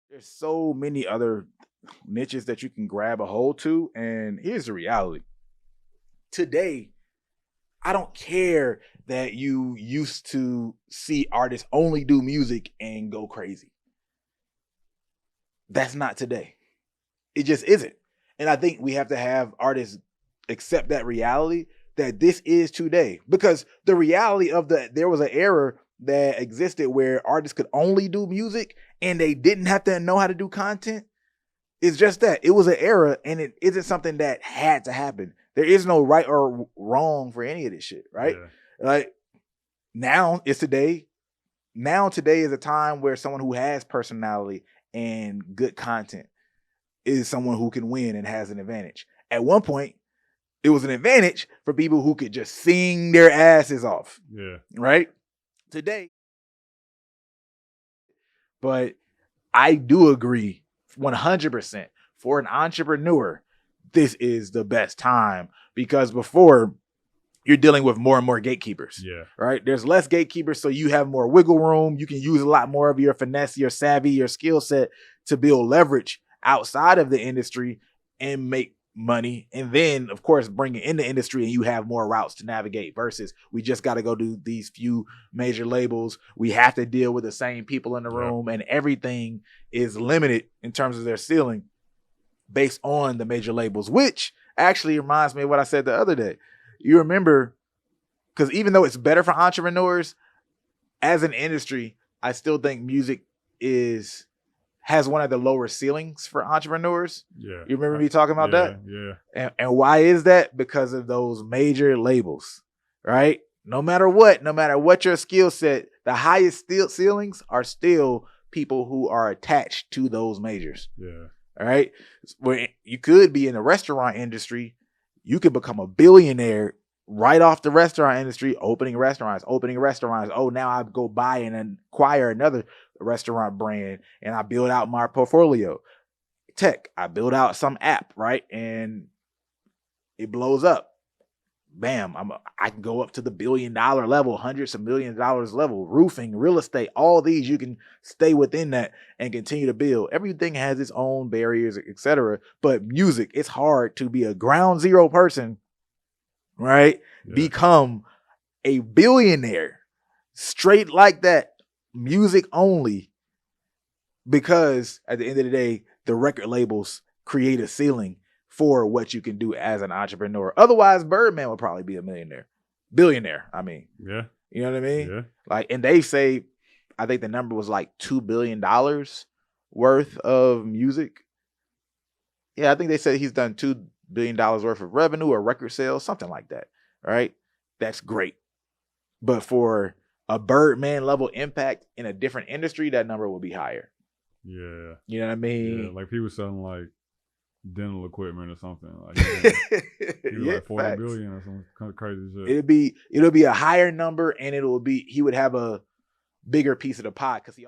There's so many other niches that you can grab a hold to. And here's the reality. Today, I don't care that you used to see artists only do music and go crazy. That's not today. It just isn't. And I think we have to have artists accept that reality that this is today. Because the reality of there was an era that existed where artists could only do music and they didn't have to know how to do content. It's just that it was an era and it isn't something that had to happen. There is no right or wrong for any of this shit, right? Yeah. Like now it's today. Now today is a time where someone who has personality and good content is someone who can win and has an advantage. At one point, it was an advantage for people who could just sing their asses off. Yeah. Right? Today. But I do agree 100% for an entrepreneur, this is the best time because before you're dealing with more and more gatekeepers. Yeah. Right? There's less gatekeepers, so you have more wiggle room. You can use a lot more of your finesse, your savvy, your skill set to build leverage outside of the industry and make money. And then, of course, bring it in the industry and you have more routes to navigate versus we just got to go do these few major labels. We have to deal with the same people in the room and everything is limited in terms of their ceiling based on the major labels, which actually reminds me of what I said the other day. You remember, because even though it's better for entrepreneurs, as an industry, I still think music has one of the lower ceilings for entrepreneurs. Yeah. You remember me talking about that? Yeah. And why is that? Because of those major labels, right? No matter what your skill set, the highest ceilings are still people who are attached to those majors. Yeah. All right. Where you could be in the restaurant industry, you could become a billionaire right off the restaurant industry, opening restaurants. Oh, now I go buy and acquire another restaurant brand and I build out my portfolio. Tech, I build out some app, right? And it blows up. Bam, I can go up to the $1 billion level, hundreds of millions of dollars level, roofing, real estate, all these, you can stay within that and continue to build. Everything has its own barriers, etc. But music, it's hard to be a ground zero person, right? Yeah. Become a billionaire straight like that, music only, because at the end of the day, the record labels create a ceiling for what you can do as an entrepreneur. Otherwise, Birdman would probably be a billionaire. I mean, yeah, you know what I mean? Yeah. Like, and they say, I think the number was like $2 billion worth of music. Yeah, I think they said he's done $2 billion worth of revenue or record sales, something like that. Right? That's great. But for a Birdman level impact in a different industry, that number will be higher. Yeah. You know what I mean? Yeah, like people selling like dental equipment or something. Like, yeah, like 40 billion or some kind of crazy shit. It'll be a higher number and he would have a bigger piece of the pie because he